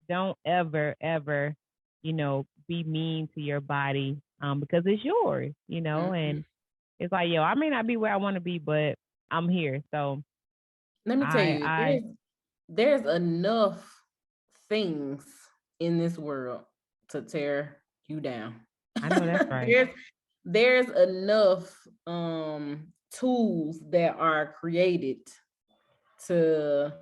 don't ever, be mean to your body, because it's yours, Mhm. and it's like, yo, I may not be where I want to be, but I'm here. So Let me tell you, I there's enough things in this world to tear you down. I know that's right. there's there's enough tools that are created to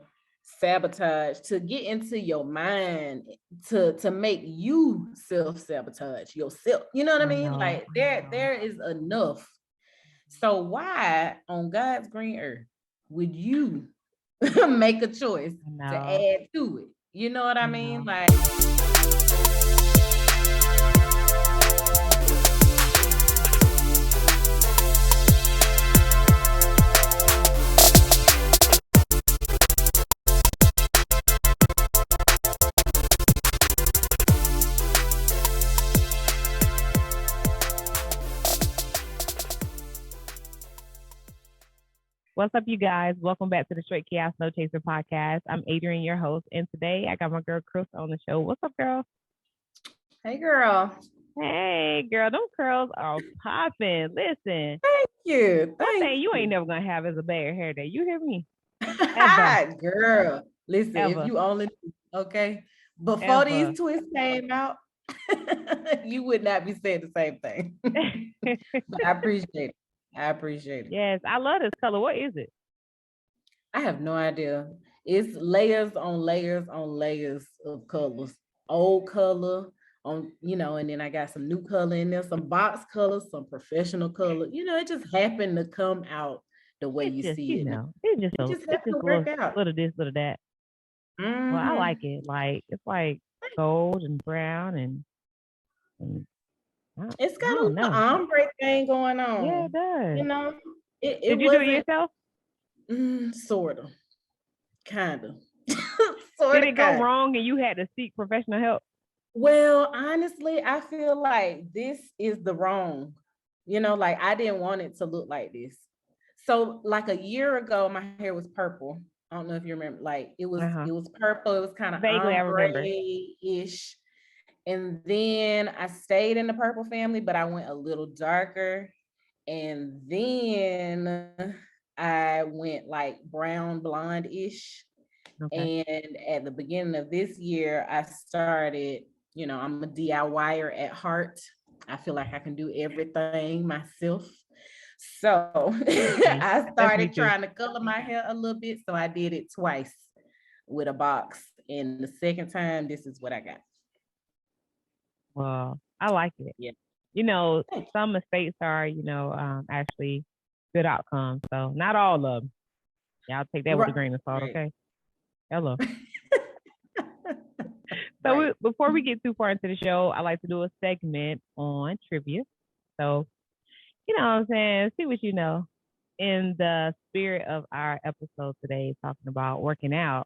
sabotage, to get into your mind, to make you self-sabotage yourself. You know what I I mean? know. Like I know. there is enough. So why on God's green earth would you make a choice I to know. add to it? You know what I I mean? know. Like, What's up, you guys? Welcome back to the Straight Chaos No Chaser podcast. I'm Adrian, your host, and today I got my girl Chris on the show. What's up, girl? hey girl, Hey, girl, them curls are popping. Listen, thank you, one thank thing you ain't you. never gonna have is a bad hair day. You hear me? Ever, Girl, listen, if ever, you only okay, before ever. these twists came out, you would not be saying the same thing. But I appreciate it. I appreciate it. Yes, I love this color. What is it? I have no idea. It's layers on layers on layers of colors. Old color on, and then I got some new color in there, some box color, some professional color. It just happened to come out the way It's you just, see it now. It just it's happened just to a work out. little this, little that. Well, I like Hmm. it. Like it's like gold and brown and It's I got a don't little know. ombre thing going Yeah, it on. You does. know, it Did you do it wasn't yourself? sort of, kind of, Did sort it of, go kind. wrong and you had to seek professional help? Well, honestly, I feel like this is the wrong. Like I didn't want it to look like this. So, like a year ago, my hair was purple. I don't know if you remember. Like it was, Uh huh. it was purple. It was kind of Vaguely, I remember. ombre-ish. And then I stayed in the purple family, but I went a little darker. And then I went like brown blonde-ish. Okay. And at the beginning of this year, I started, I'm a DIYer at heart. I feel like I can do everything myself. So That's me. I That's me started too. trying to color my hair a little bit. So I did it twice with a box. And the second time, this is what I got. Well, I like it. Yeah. You know, Thank some mistakes are, actually good outcomes. So not all of them. Y'all take that you. with a Right. grain of salt, Right. okay? Hello. So Right. before we get too far into the show, I like to do a segment on trivia. So you know what I'm saying? See what you know. In the spirit of our episode today, talking about working out.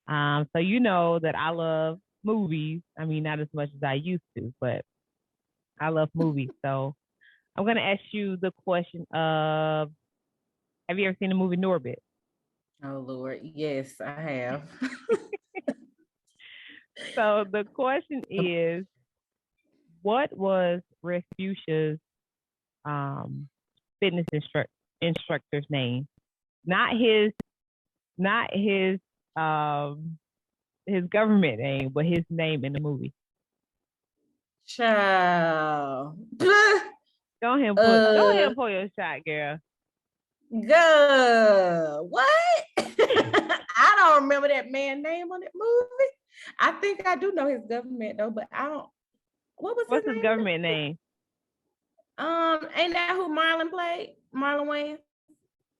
So you know that I love movies. I mean, not as much as I used to, but I love movies. So I'm gonna ask you the question of: have you ever seen the movie Norbit? Oh Lord. Yes, I have. So the question is, what was Respucia's um, fitness instructor's name? Not not um, his government name, but his name in the movie. Child. Go ahead uh and pull your shot, girl. Girl, what? I don't remember that man name on that movie. I think I do know his government though, but I don't. What was his What's his name in government name? that? Ain't that who Marlon played? Marlon Wayans.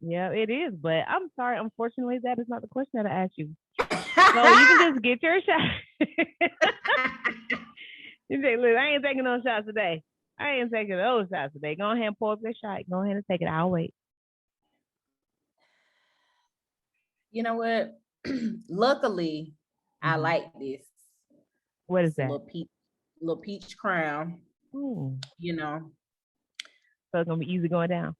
Yeah, it is, but I'm sorry. Unfortunately, that is not the question that I asked you. So you can just get your shot. You say, look, I ain't taking no shots today. I ain't taking those shots today. Go ahead and pull up your shot. Go ahead and take it. I'll wait. You know what? Luckily, I Mm-hmm. like this. What is It's a that? little peach crown. Ooh, You know, so it's gonna be easy going down.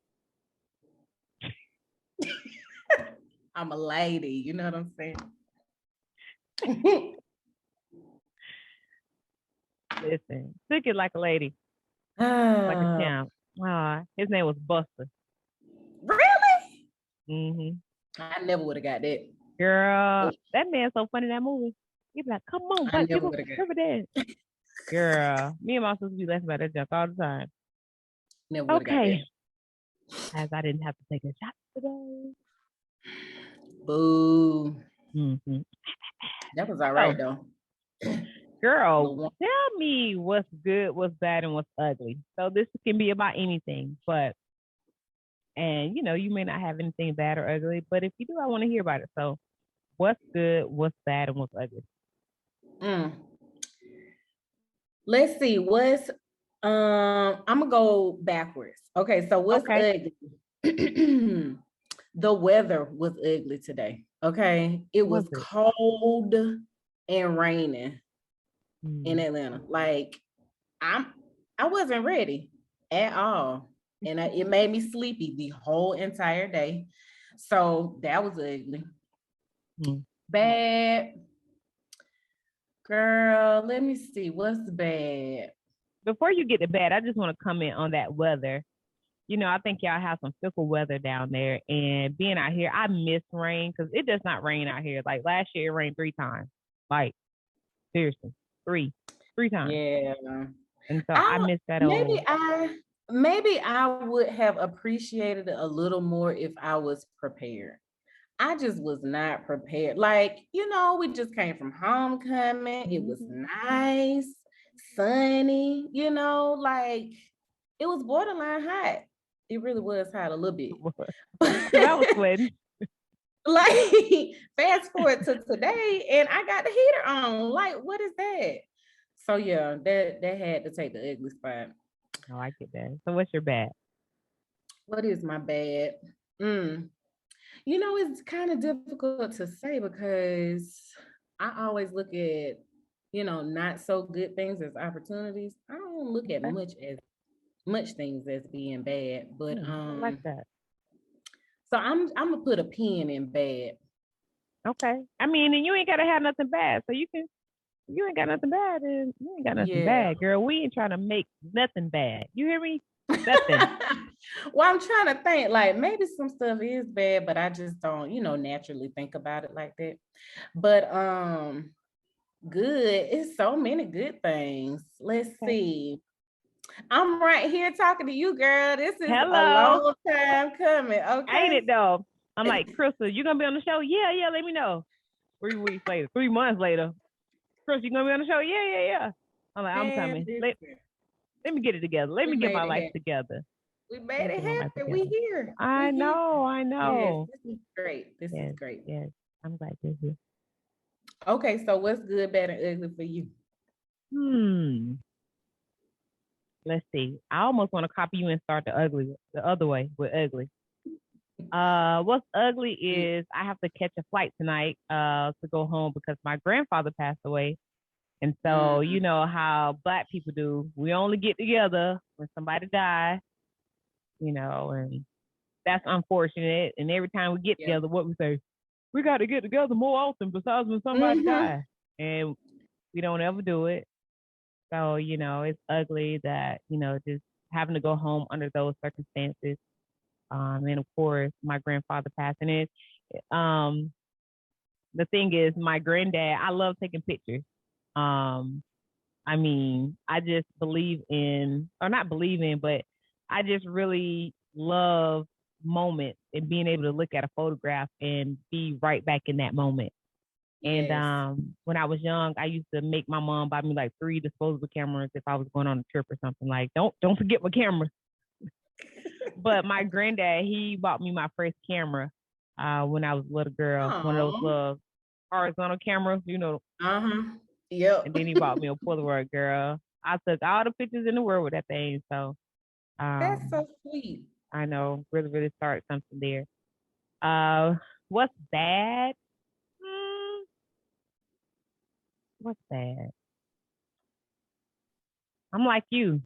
I'm a lady. You know what I'm saying? Listen, took it like a lady, like a champ. His name was Buster. Really? Mm-hmm. I never would have got that. Girl, that man's so funny in that movie. He'd be like, come on, I but never people would have got remember that. Girl, me and my sister be laughing about that junk all the time. Never would have got Okay. that. As I didn't have to take a shot today. Boo. Mm-hmm. That was all right, though. Girl, tell me what's good, what's bad, and what's ugly. So this can be about anything, and you may not have anything bad or ugly, but if you do, I want to hear about it. So what's good, what's bad, and what's ugly? Let's see. I'm gonna go backwards. Okay, so what's ugly? The weather was ugly today. Okay, it was cold and raining in Atlanta. Like I wasn't ready at all, and it made me sleepy the whole entire day. So that was ugly. Bad. Girl, let me see. What's bad? Before you get to bad, I just want to comment on that weather. I think y'all have some fickle weather down there. And being out here, I miss rain because it does not rain out here. Like last year, it rained 3 times. Like, seriously, three times. Yeah. And so I miss that. Maybe I would have appreciated it a little more if I was prepared. I just was not prepared. Like, we just came from homecoming. It was nice, sunny, like it was borderline hot. It really was hot a little bit. I was sweating. Like, fast forward to today, and I got the heater on. Like, what is that? So yeah, that had to take the ugly spot. Oh, I get that. So what's your bad? What is my bad? It's kind of difficult to say because I always look at, not so good things as opportunities. I don't look at much things as being bad, but I like that. So I'm gonna put a pin in bad. Okay. I mean, and you ain't gotta have nothing bad. So you ain't got nothing bad, and you ain't got nothing bad, girl. We ain't trying to make nothing bad. You hear me? Nothing. Well, I'm trying to think, like, maybe some stuff is bad, but I just don't, naturally think about it like that. But good. It's so many good things. Let's see. I'm right here talking to you, girl. This is a long time coming. Okay. Ain't it though? I'm like, Crystal, you gonna be on the show? Yeah, let me know. 3 weeks later, 3 months later. Crystal, you gonna be on the show? Yeah. I'm like, I'm coming. Let me get it together. Let me get my life together. We made it happen. We here. I know. Yes, this is great. This is great. Yes, I'm glad you're here. Okay, so what's good, bad, and ugly for you? Let's see. I almost want to copy you and start the other way with ugly. What's ugly is I have to catch a flight tonight to go home because my grandfather passed away. And so you know how Black people do. We only get together when somebody dies, and that's unfortunate. And every time we get together, what we say, we got to get together more often besides when somebody dies. And we don't ever do it. So, it's ugly that, just having to go home under those circumstances. And of course, my grandfather passing it. The thing is, my granddad, I love taking pictures. I mean, I just not believe in, but I just really love moments and being able to look at a photograph and be right back in that moment. Yes. And when I was young, I used to make my mom buy me like 3 disposable cameras if I was going on a trip or something. Like, don't forget my camera. But my granddad, he bought me my first camera when I was a little girl. Aww. One of those little horizontal cameras, Yep. And then he bought me a Polaroid, girl. I took all the pictures in the world with that thing. So that's so sweet. I know, really, really started something there. What's bad? What's bad? I'm like you.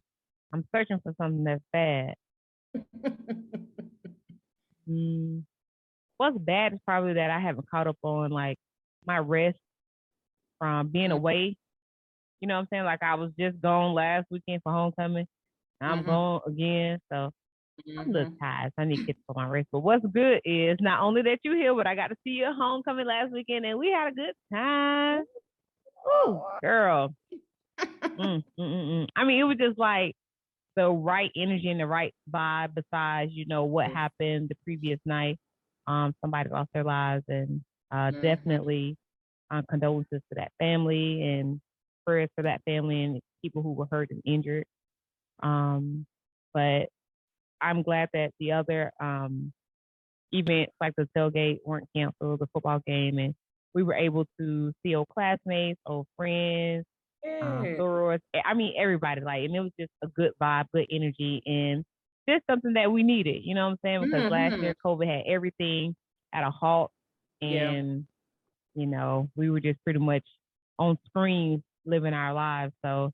I'm searching for something that's bad. What's bad is probably that I haven't caught up on like my rest from being away. You know what I'm saying? Like I was just gone last weekend for homecoming. I'm going again. So I'm a little tired. So I need to get for my race. But what's good is not only that you're here, but I got to see you at homecoming last weekend and we had a good time. Ooh, girl. I mean, it was just like the right energy and the right vibe besides, you know, what happened the previous night. Somebody lost their lives and definitely condolences to that family and prayers for that family and people who were hurt and injured. But I'm glad that the other events like the tailgate weren't canceled, the football game, and we were able to see old classmates, old friends, sorors. I mean, everybody. Like, and it was just a good vibe, good energy, and just something that we needed. You know what I'm saying? Because last year COVID had everything at a halt, and you know we were just pretty much on screens living our lives. So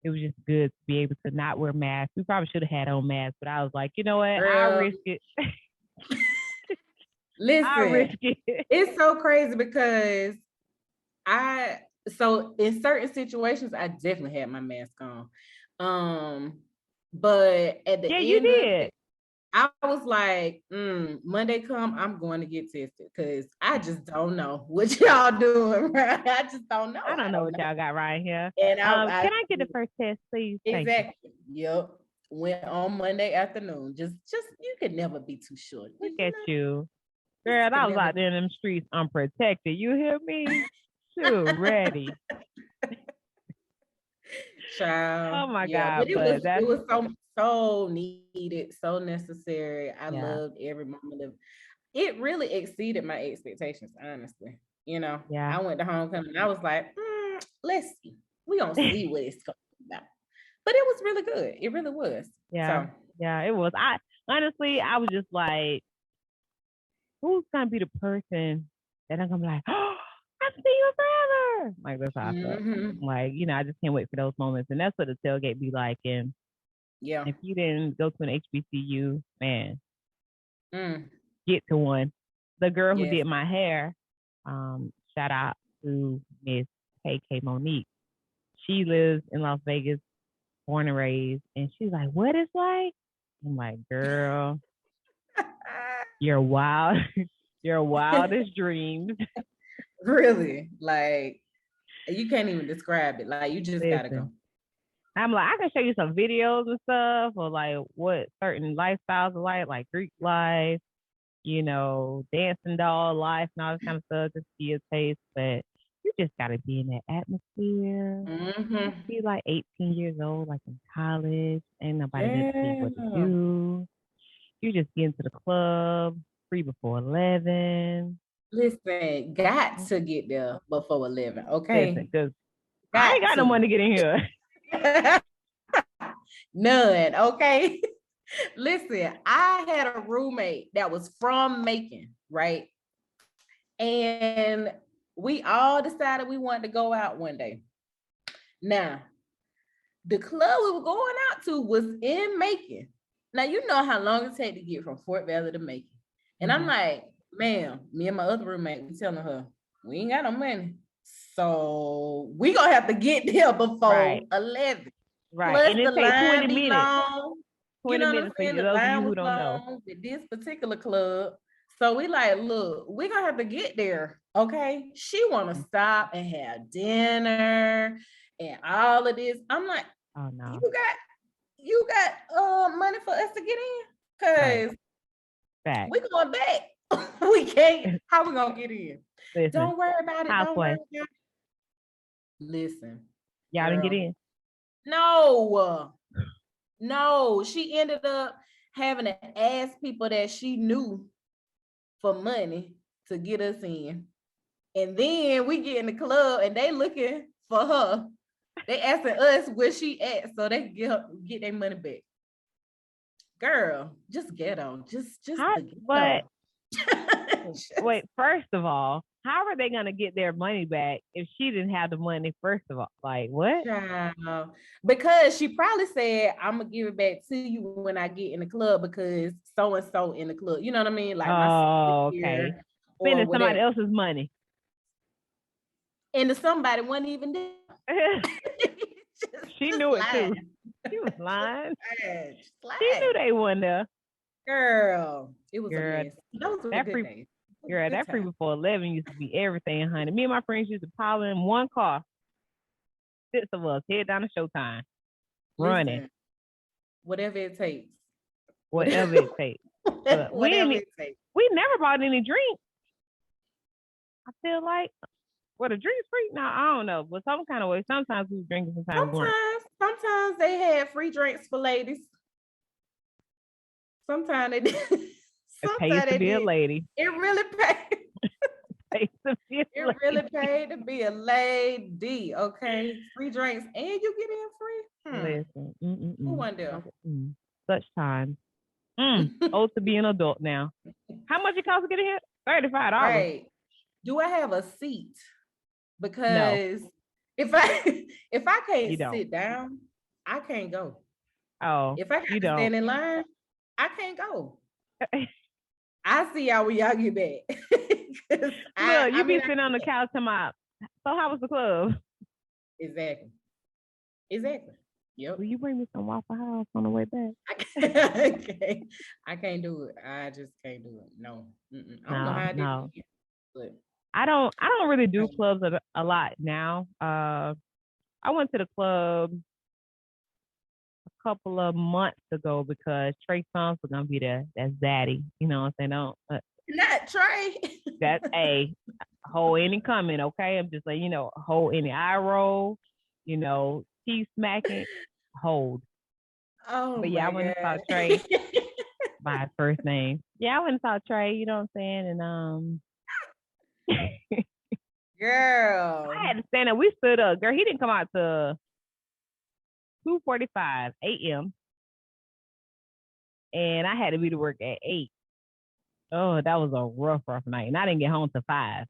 it was just good to be able to not wear masks. We probably should have had on masks, but I was like, you know what? I'll risk it. Listen, it's so crazy because so in certain situations, I definitely had my mask on. But at the end of it, I was like, Monday come, I'm going to get tested because I just don't know what y'all doing, right? I just don't know. I don't know what y'all got right here. And can I get the first test, please? Exactly. Yep. Went on Monday afternoon. Just you could never be too sure. Look at you. Girl, I was out there in them streets unprotected. You hear me? Too ready. Child. Oh my God. But it was so needed, so necessary. I loved every moment of it. Really exceeded my expectations, honestly. You know, I went to homecoming and I was like, let's see. We're gonna see what it's going about. But it was really good. It really was. Yeah. So. Yeah, it was. I was just like, who's gonna be the person that I'm gonna be like, oh, I've seen you forever. Like that's how I felt. Like, you know, I just can't wait for those moments. And that's what the tailgate be like. And if you didn't go to an HBCU, man, get to one. The girl who did my hair, shout out to Miss KK Monique. She lives in Las Vegas, born and raised, and she's like, what is like? I'm like, girl, you're wild. Your wildest dreams. Really? Like, you can't even describe it. Like, you just gotta go. I'm like, I can show you some videos and stuff, or like what certain lifestyles are like Greek life, you know, dancing doll life and all this kind of stuff, just see a taste. But you just gotta be in that atmosphere. Be like 18 years old, like in college, ain't nobody gonna see what to do. You just get into the club free before 11. Listen, got to get there before 11, okay? Listen, because I ain't got no money to get in here. None, okay? Listen, I had a roommate that was from Macon, right? And we all decided we wanted to go out one day. Now, the club we were going out to was in Macon. Now, you know how long it takes to get from Fort Valley to Macon. And I'm like, ma'am, me and my other roommate, we telling her, we ain't got no money. So we gonna have to get there before 11. Right. Plus and it takes 20 minutes. Long. 20 minutes for those of you who don't know. With this particular club. So we like, look, we gonna have to get there. Okay. She wanna stop and have dinner and all of this. I'm like, oh no, you got money for us to get in? Because we going back. We can't. How we gonna get in? Listen, don't worry about it. Don't worry about it. Listen. Y'all didn't get in? No, she ended up having to ask people that she knew for money to get us in. And then we get in the club and they looking for her. They asking us where she at so they can get their money back. Girl, just ghetto. Just but wait, first of all, how are they gonna get their money back if she didn't have the money? First of all, like what? Because she probably said, "I'm gonna give it back to you when I get in the club because so and so in the club." You know what I mean? Like, okay, spending somebody else's money, and somebody wasn't even there. She knew it too. She was lying. She knew they wasn't there. Girl, it was a Girl, mess. Those were the good days. Girl, that free before 11 used to be everything, honey. Me and my friends used to pile in one car. 6 of us head down to Showtime, running. Listen, whatever it takes. Whatever it takes. But Whatever it takes. We never bought any drinks. I feel like, the drinks free? No, I don't know. But some kind of way, sometimes we were drinking, Sometimes they had free drinks for ladies. Sometimes they did. It pays to be a lady. It really paid. Really paid to be a lady. Okay, free drinks and you get in free. Listen, who wonder? Such time. Old to be an adult now. How much it costs to get in here? $35. Right. Do I have a seat? Because if I can't sit down, I can't go. Oh, if I can't stand in line, I can't go. I see y'all when y'all get back. Look, you be sitting on the couch to my. So how was the club? Exactly. Yep. Will you bring me some Waffle House on the way back? I can't do it. I just can't do it. No. I don't know how I did it. But I don't really do clubs a lot now. I went to the club a couple of months ago because Trey Songz was gonna be there. That's Zaddy. You know what I'm saying? Not Trey. That's a whole any comment, okay? I'm just like, whole any eye roll, teeth smacking, hold. Oh, but yeah, I went and saw Trey by his first name. Yeah, I went and saw Trey, you know what I'm saying? And girl, I had to stand up. We stood up. Girl, he didn't come out to 2:45 a.m. and I had to be to work at 8. Oh, that was a rough night. And I didn't get home till 5.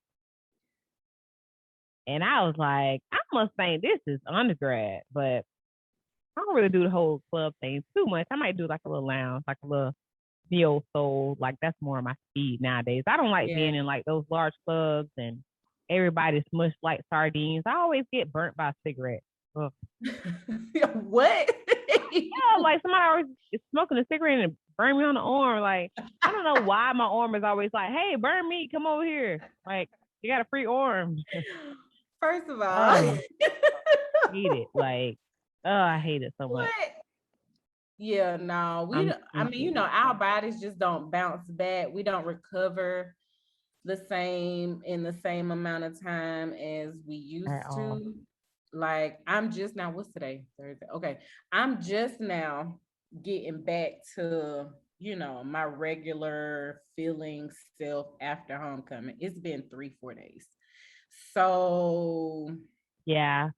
And I was like, I must think this is undergrad, but I don't really do the whole club thing too much. I might do like a little lounge, like a little neo soul. Like that's more of my speed nowadays. I don't like being in like those large clubs and everybody smushed like sardines. I always get burnt by a cigarette. What? Yeah, like somebody always is smoking a cigarette and burn me on the arm. Like, I don't know why my arm is always like, hey, burn me, come over here. Like, you got a free arm. First of all, I hate it. Like, I hate it so much. Yeah, no, I mean, our bodies just don't bounce back. We don't recover the same in the same amount of time as we used to. Like, I'm just now, what's today? Thursday. Okay. I'm just now getting back to, my regular feeling self after homecoming. It's been 3-4 days. So yeah.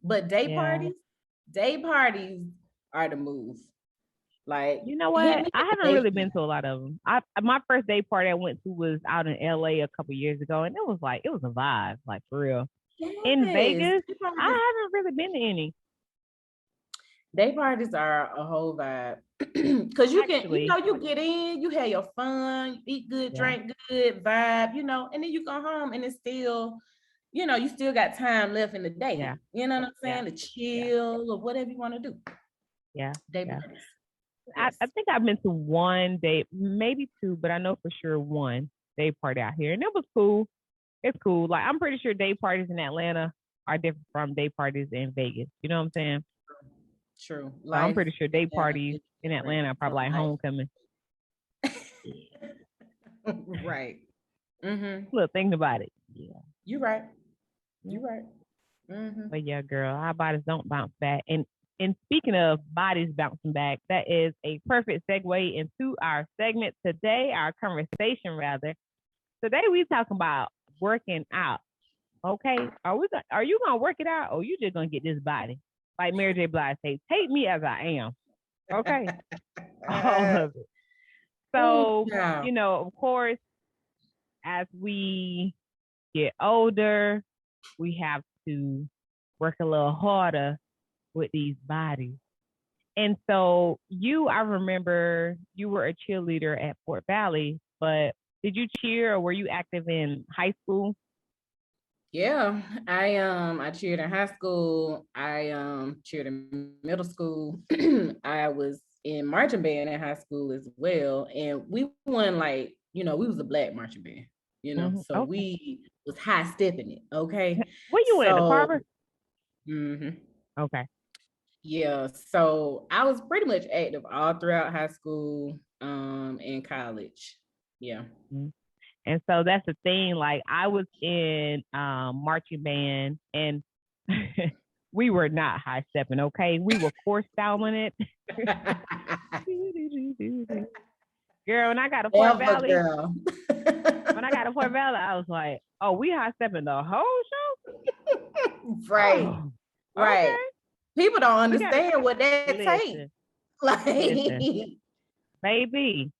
But day parties are the move. Like, you know what? I haven't really been to a lot of them. My first day party I went to was out in LA a couple years ago, and it was a vibe, like for real. Yes. In Vegas, I haven't really been to any. Day parties are a whole vibe because you get in, you have your fun, eat good, drink good, vibe, and then you go home and it's still, you still got time left in the day. Yeah. You know what I'm saying? To chill or whatever you want to do. Yeah. Day parties. Yes. I think I've been to one day, maybe 2, but I know for sure one day party out here, and it was cool. It's cool. Like, I'm pretty sure day parties in Atlanta are different from day parties in Vegas. You know what I'm saying? True. So I'm pretty sure day parties in Atlanta are probably like homecoming. Right. Look, think about it. Yeah. You're right. But yeah, girl, our bodies don't bounce back. And speaking of bodies bouncing back, that is a perfect segue into our segment today, our conversation rather. Today we talking about working out. Okay, are you gonna work it out, or you just gonna get this body? Like Mary J. Blige say, take me as I am. Okay, all of it. So of course, as we get older, we have to work a little harder with these bodies. And so I remember you were a cheerleader at Fort Valley, but did you cheer or were you active in high school? Yeah, I cheered in high school. I cheered in middle school. I was in marching band in high school as well, and we won like we was a black marching band, so Okay. we was high stepping it. Okay, Where you went? The so Carver? mhm, Okay. yeah, so I was pretty much active all throughout high school, and college. Yeah. Mhm. And so that's the thing. Like I was in marching band, and we were not high stepping. Okay, we were course styling it. Girl, when I got to Fort Ever Valley, girl. I was like, oh, we high stepping the whole show. Right. Oh, Right. okay. People don't We got to understand what that takes. listen, listen, Like, baby.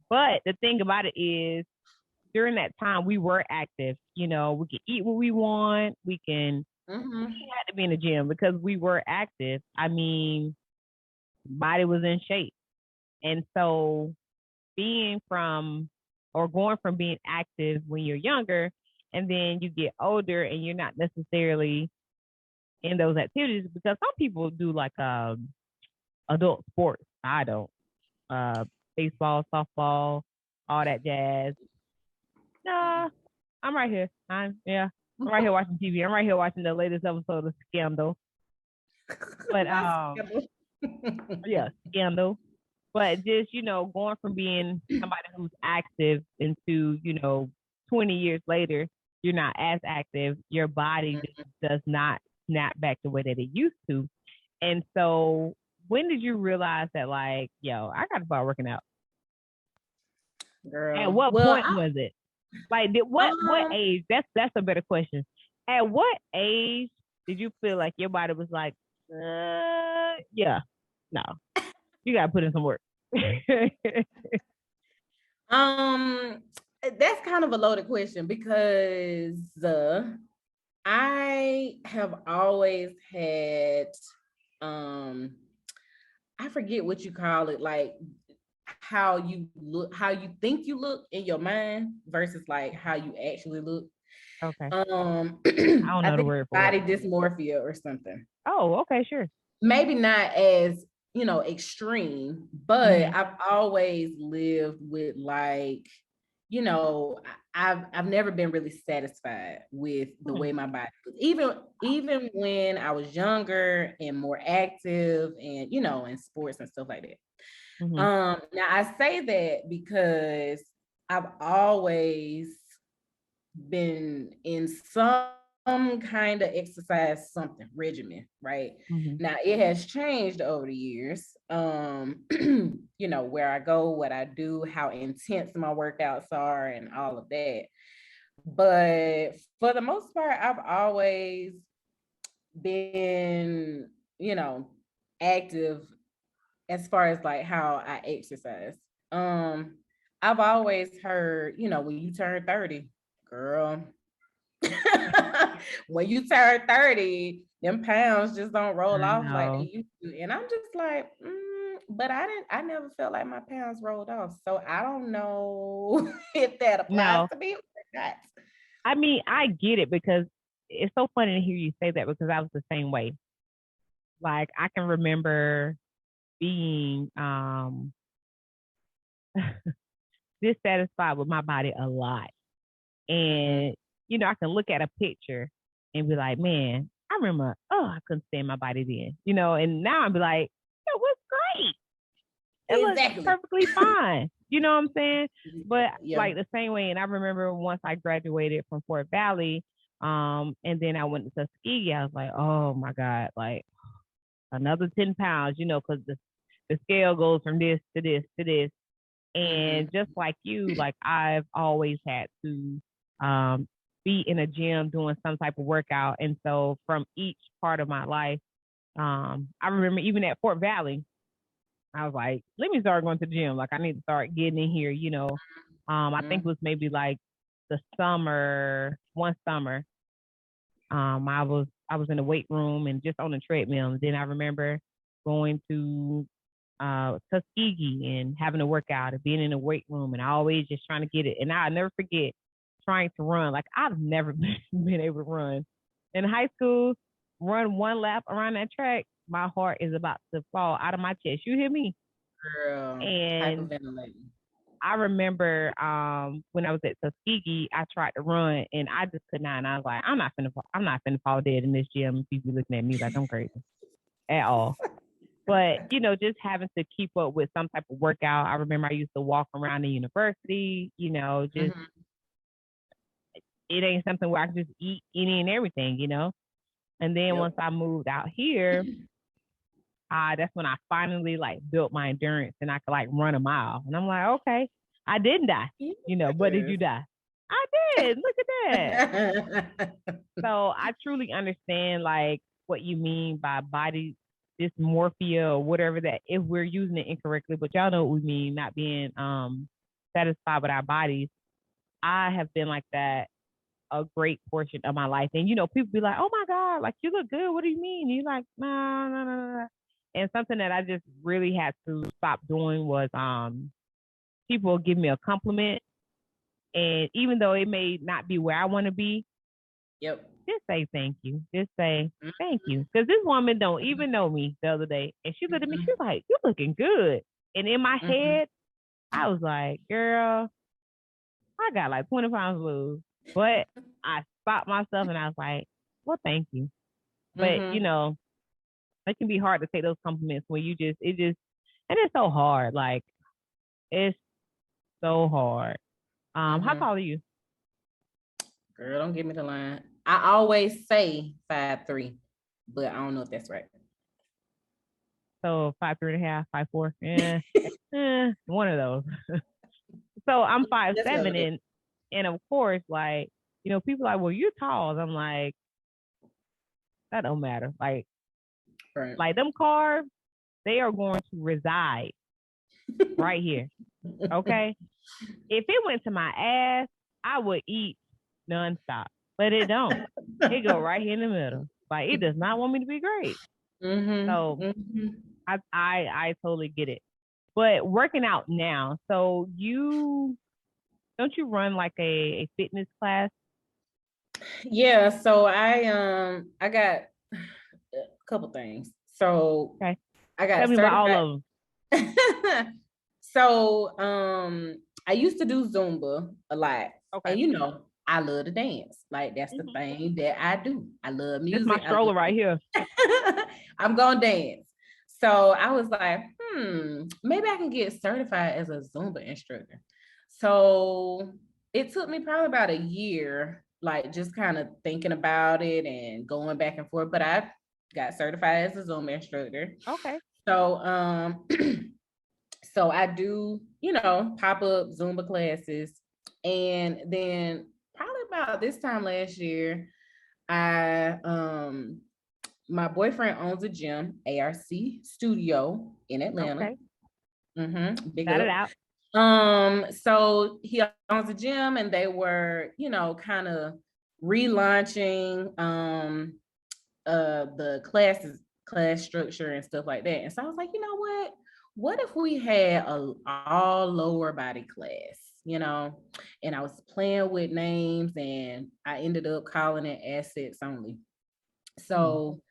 But the thing about it is, during that time, we were active. You know, we could eat what we want. We had to be in the gym because we were active. I mean, body was in shape. And so being from or going from being active when you're younger and then you get older and you're not necessarily in those activities because some people do like adult sports. I don't. Uh Baseball, softball, all that jazz. Nah, I'm right here. I'm right here watching TV. I'm right here watching the latest episode of Scandal. But not yeah, Scandal. But just, going from being somebody who's active into, 20 years later, you're not as active. Your body just does not snap back the way that it used to. And so when did you realize that, like, yo, I got to start working out? At girl. what Well, point was it? Like, what um, age? That's a better question. At what age did you feel like your body was like, yeah, no, you got to put in some work? um, that's kind of a loaded question because I have always had um I forget what you call it, like how you look, how you think you look in your mind versus like how you actually look. Okay. I don't I know the think word for it. body dysmorphia or something. Oh, okay, sure. Maybe not as extreme, but Mm-hmm. I've always lived with like, you know, I've never been really satisfied with the Hmm. way my body was. Even when I was younger and more active and in sports and stuff like that. Mm-hmm. Now I say that because I've always been in some kind of exercise something regimen, right? Mm-hmm. Now it has changed over the years. Where I go, what I do, how intense my workouts are, and all of that. But for the most part, I've always been, active as far as like how I exercise. Um, I've always heard, when you turn 30, girl, when you turn 30, them pounds just don't roll I off like they know. used to. And I'm just like, but I never felt like my pounds rolled off. So I don't know if that applies No, to me or not. I mean, I get it because it's so funny to hear you say that because I was the same way. Like, I can remember being dissatisfied with my body a lot. Mhm. And, I can look at a picture and be like, man, I remember, oh, I couldn't stand my body then, and now I'd be like, it was great. It looks Exactly. perfectly fine. You know what I'm saying? But Yeah. like the same way, and I remember once I graduated from Fort Valley, and then I went to Tuskegee, I was like, oh my God, like another 10 pounds, because the scale goes from this to this to this. And Mhm. just like you, like I've always had to um, be in a gym doing some type of workout. And so from each part of my life, I remember even at Fort Valley, I was like, let me start going to the gym. Like I need to start getting in here, I think it Mhm. was maybe like one summer, I was in the weight room and just on the treadmill. And then I remember going to Tuskegee and having a workout and being in the weight room and always just trying to get it. And I'll never forget. trying to run. Like I've never been able to run. In high school, run one lap around that track, my heart is about to fall out of my chest. You hear me? Girl, And hyperventilating. I remember when I was at Tuskegee, I tried to run and I just could not. And I was like, I'm not finna fall dead in this gym. People looking at me like I'm crazy at all. But just having to keep up with some type of workout. I remember I used to walk around the university. Just it ain't something where I can just eat any and everything. And then once I moved out here, that's when I finally like built my endurance and I could like run a mile. And I'm like, okay, I didn't die, but did you die? I did. Look at that. So I truly understand like what you mean by body dysmorphia or whatever that if we're using it incorrectly, but y'all know what we mean, not being satisfied with our bodies. I have been like that a great portion of my life. And people be like, oh my God, like you look good. What do you mean? You're like, no, no, no, no. And something that I just really had to stop doing was people give me a compliment. And even though it may not be where I want to be, just say thank you. Just say thank you. Because this woman don't even know me the other day. And she looked at me, she was like, you're looking good. And in my head, I was like, girl, I got like 20 pounds to lose. But I stopped myself and I was like, well, thank you. But, it can be hard to take those compliments when and it's so hard. Like, it's so hard. How tall are you? Girl, don't give me the line. I always say 5'3", but I don't know if that's right. So 5'3.5", 5'4". Yeah. One of those. So I'm 5'7", and of course, like, people are like, well, you're tall. I'm like, that don't matter. Like, like them carbs, they are going to reside right here. Okay. If it went to my ass, I would eat nonstop. But it don't. It go right here in the middle. Like it does not want me to be great. So I totally get it. But working out now, so don't you run like a fitness class? Yeah, so I got a couple things. So okay. I got Tell me about all of them. So I used to do Zumba a lot. Okay. And I love to dance. Like that's the thing that I do. I love music. This is my stroller right here. I'm gonna dance. So I was like, maybe I can get certified as a Zumba instructor. So it took me probably about a year, like just kind of thinking about it and going back and forth. But I got certified as a Zumba instructor. Okay. So so I do, pop up Zumba classes. And then probably about this time last year, my boyfriend owns a gym, ARC Studio in Atlanta. Okay. Big Got up. it out. So he owns a gym and they were, kind of relaunching the class structure and stuff like that. And so I was like, you know what if we had a all lower body class, and I was playing with names and I ended up calling it assets only. So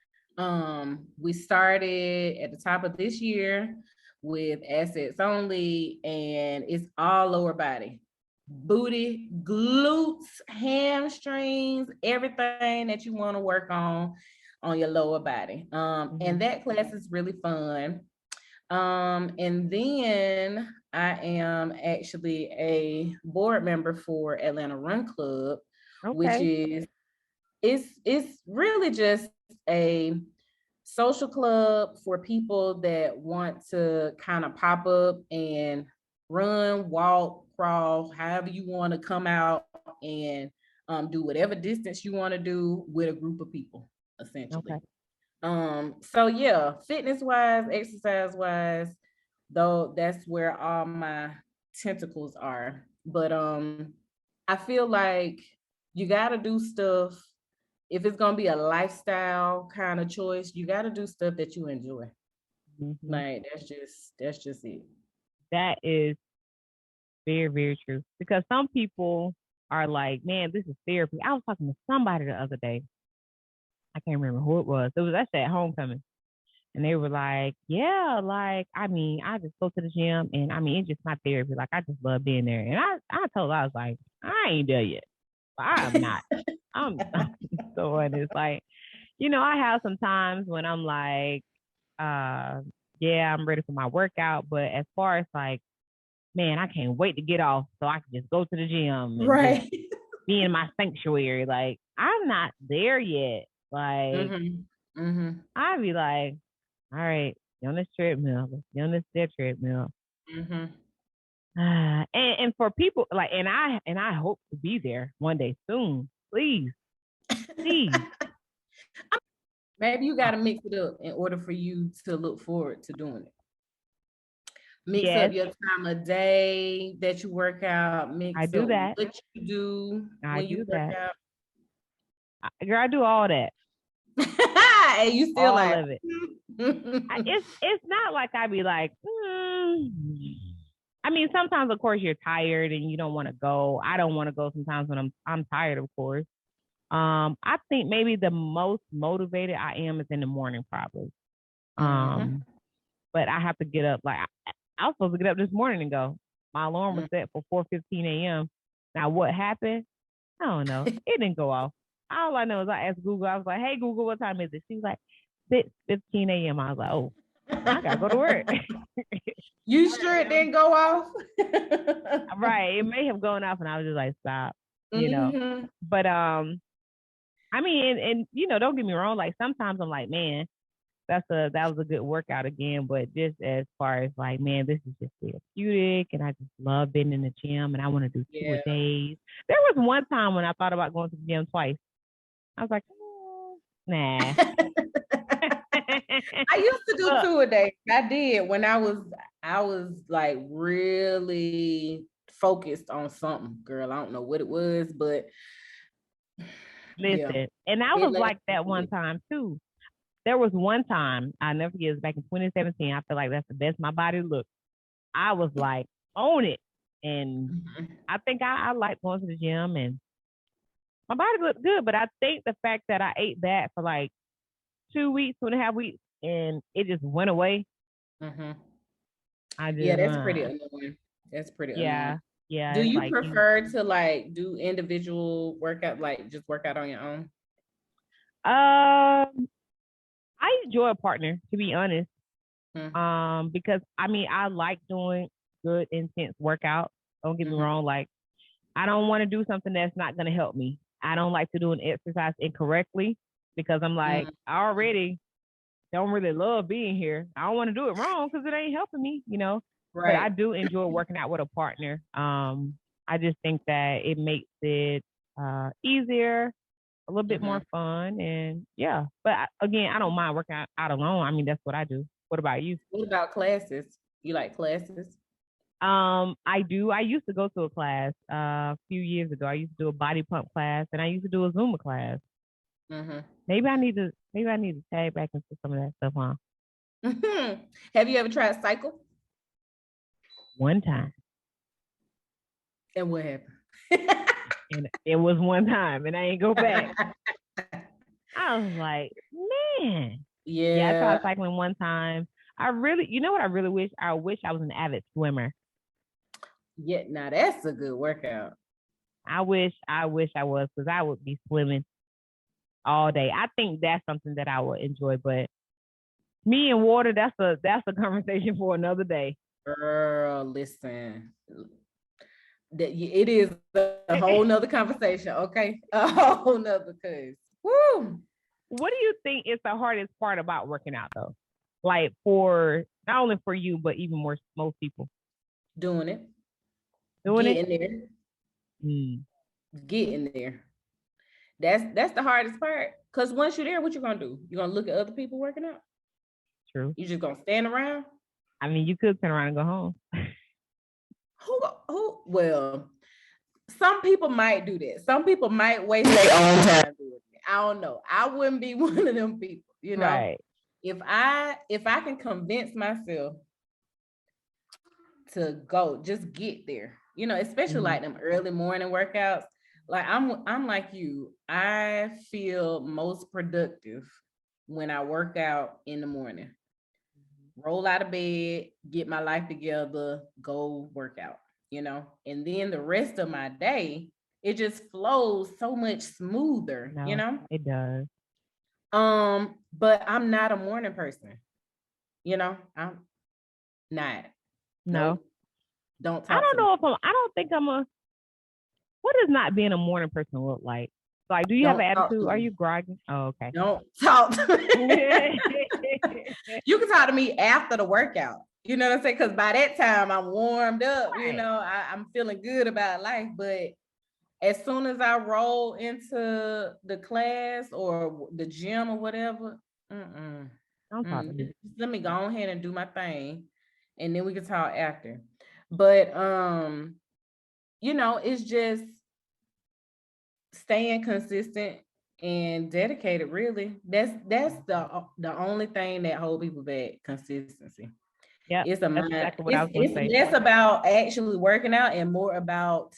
we started at the top of this year with assets only, and it's all lower body, booty, glutes, hamstrings, everything that you want to work on your lower body. And that class is really fun. And then I am actually a board member for Atlanta Run Club, which is it's really just a social club for people that want to kind of pop up and run, walk, crawl, however you want to come out and do whatever distance you want to do with a group of people, essentially. So yeah, fitness wise, exercise wise, though that's where all my tentacles are. But I feel like you got to do stuff. If it's gonna be a lifestyle kind of choice, you got to do stuff that you enjoy. Like that's just it. That is very, very true. Because some people are like, man, this is therapy. I was talking to somebody the other day. I can't remember who it was. It was actually at homecoming. And they were like, yeah, like, I mean, I just go to the gym and I mean, it's just my therapy. Like, I just love being there. And I told her, I was like, I ain't there yet. I'm not. I'm so honest. Like, I have some times when I'm like, yeah, I'm ready for my workout. But as far as like, man, I can't wait to get off so I can just go to the gym and just be in my sanctuary. Like, I'm not there yet. Like, I'd be like, all right, you're on this treadmill. You're on this dead treadmill. And for people like, and I hope to be there one day soon. Please. Maybe you got to mix it up in order for you to look forward to doing it. Mix up your time of day that you work out. Mix up what you do when you work out. Girl, I do all that. And you still all like of it. It's not like I be like, I mean, sometimes of course you're tired and you don't want to go. I don't want to go sometimes when I'm tired, of course. I think maybe the most motivated I am is in the morning, probably. But I have to get up. Like I was supposed to get up this morning and go. My alarm was set for 4:15 a.m. Now what happened? I don't know. It didn't go off. All I know is I asked Google. I was like, "Hey Google, what time is it?" She was like, 6:15 a.m. I was like, "Oh, I gotta go to work." You sure it didn't go off? Right. It may have gone off, and I was just like, "Stop," But I mean, and don't get me wrong. Like sometimes I'm like, man, that was a good workout again. But just as far as like, man, this is just therapeutic, and I just love being in the gym, and I want to do 2 a days. There was one time when I thought about going to the gym twice. I was like, nah. I used to do 2 a day. I did when I was like really focused on something, girl. I don't know what it was, but listen. And I was like that one time too. There was one time, I never forget, it was back in 2017. I feel like that's the best my body looked. I was like, own it. And I think I like going to the gym and my body looked good. But I think the fact that I ate that for like 2.5 weeks, and it just went away. I just, that's pretty annoying. That's pretty annoying. Yeah. Do you prefer to like do individual workout, like just work out on your own? I enjoy a partner, to be honest. Because I mean, I like doing good, intense workout. Don't get me wrong. Like, I don't want to do something that's not going to help me. I don't like to do an exercise incorrectly because I'm like, I already don't really love being here. I don't want to do it wrong because it ain't helping me, Right. But I do enjoy working out with a partner. I just think that it makes it easier, a little bit more fun, and yeah. But again, I don't mind working out alone. I mean, that's what I do. What about you? What about classes? You like classes? I do. I used to go to a class a few years ago. I used to do a body pump class, and I used to do a Zumba class. Maybe I need to tag back into some of that stuff, huh? Have you ever tried cycle? One time. And what happened? And it was one time, and I ain't go back. I was like, man. Yeah, I tried cycling one time. I really, what I really wish? I wish I was an avid swimmer. Yeah, now that's a good workout. I wish I was, because I would be swimming all day. I think that's something that I would enjoy, but me and water, that's a conversation for another day. Girl, listen. It is a whole nother conversation, okay? A whole nother case. Woo! What do you think is the hardest part about working out, though? Like, for not only for you, but even most people. Doing it. Getting there. Getting there. That's the hardest part. Because once you're there, what you gonna do? You're gonna look at other people working out? True. You just gonna stand around? I mean, you could turn around and go home. Who? Well, some people might do that. Some people might waste their own time doing it. I don't know. I wouldn't be one of them people, Right. If I can convince myself to go, just get there, especially like them early morning workouts. Like I'm like you. I feel most productive when I work out in the morning. Roll out of bed, get my life together, go work out, and then the rest of my day, it just flows so much smoother. No, it does. But I'm not a morning person. I'm not. No, Nope. Don't I talk don't to me. know if I don't think I'm a. What does not being a morning person look like? Like, do you have Don't an talk to attitude? Are me. you groggy? Oh, okay. Don't talk to me. You can talk to me after the workout. You know what I'm saying? Because by that time I'm warmed up. Right. I'm feeling good about life. But as soon as I roll into the class or the gym or whatever, Don't talk to me. just let me go ahead and do my thing, and then we can talk after. But it's just staying consistent and dedicated. Really, that's the only thing that hold people back. Consistency. Yep, It's a that's mind. exactly what I was going to It's say. less about actually working out and more about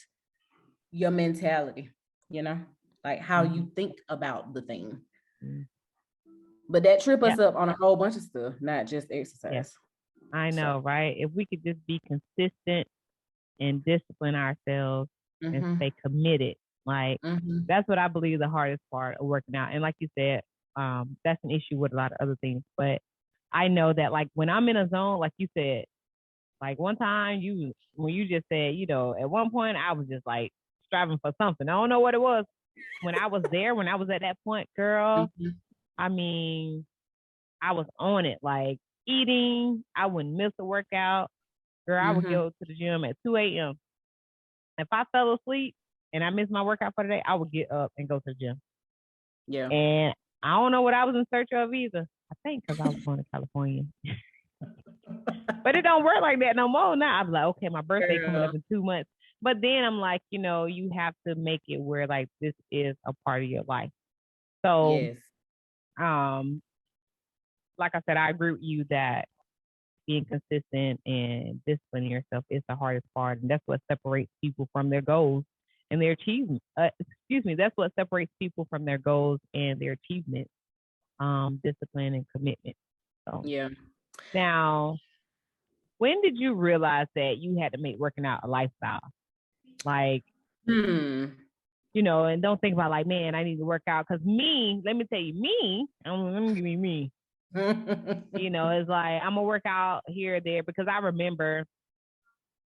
your mentality. Like how you think about the thing. Mm-hmm. But that trip us Yep. up on a whole bunch of stuff, not just exercise. Yes, I know, right? If we could just be consistent and discipline ourselves and stay committed, like that's what I believe the hardest part of working out. And like you said, that's an issue with a lot of other things. But I know that like when I'm in a zone, like you said, like one time when you just said, at one point I was just like striving for something. I don't know what it was. When I was there, when I was at that point, girl, I mean, I was on it. Like eating, I wouldn't miss a workout. Girl, I would go to the gym at 2 a.m. If I fell asleep and I missed my workout for the day, I would get up and go to the gym. Yeah. And I don't know what I was in search of either. I think because I was going to California. But it don't work like that no more. Now I'm like, okay, my birthday coming up in 2 months. But then I'm like, you have to make it where like this is a part of your life. So, yes. Like I said, I agree with you that being consistent and disciplining yourself is the hardest part, and that's what separates people from their goals and their achievements. That's what separates people from their goals and their achievements. Discipline and commitment. So yeah. Now, when did you realize that you had to make working out a lifestyle? Like, and don't think about like, man, I need to work out. Because let me tell you, let me give you me. It's like I'm gonna work out here or there because I remember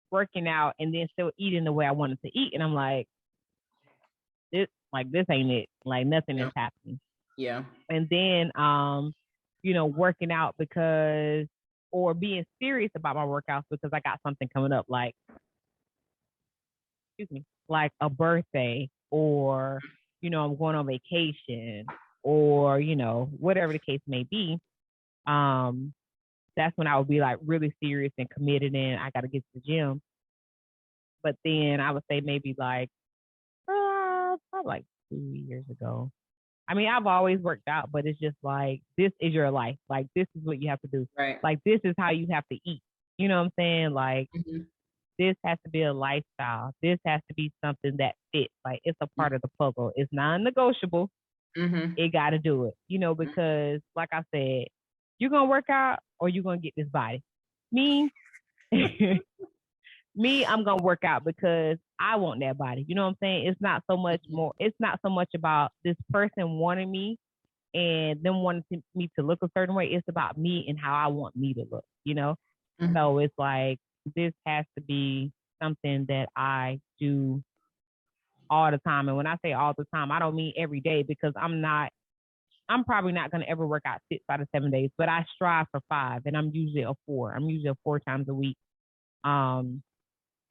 working out and then still eating the way I wanted to eat, and I'm like, this ain't it. Like nothing is happening. Yeah. And then working out or being serious about my workouts because I got something coming up, like like a birthday, or I'm going on vacation, or whatever the case may be. That's when I would be like really serious and committed, and I got to get to the gym. But then I would say maybe like probably like 2 years ago. I mean, I've always worked out, but it's just like, this is your life. Like, this is what you have to do. Right. Like, this is how you have to eat. You know what I'm saying? Like, this has to be a lifestyle. This has to be something that fits. Like, it's a part of the puzzle. It's non-negotiable. It got to do it, because like I said, you're going to work out or you're going to get this body. Me, I'm going to work out because I want that body. You know what I'm saying? It's not so much about this person wanting me and them wanting me to look a certain way. It's about me and how I want me to look, So it's like, this has to be something that I do all the time. And when I say all the time, I don't mean every day, because I'm probably not going to ever work out 6 out of 7 days, but I strive for 5, and I'm usually a 4. I'm usually a 4 times a week. And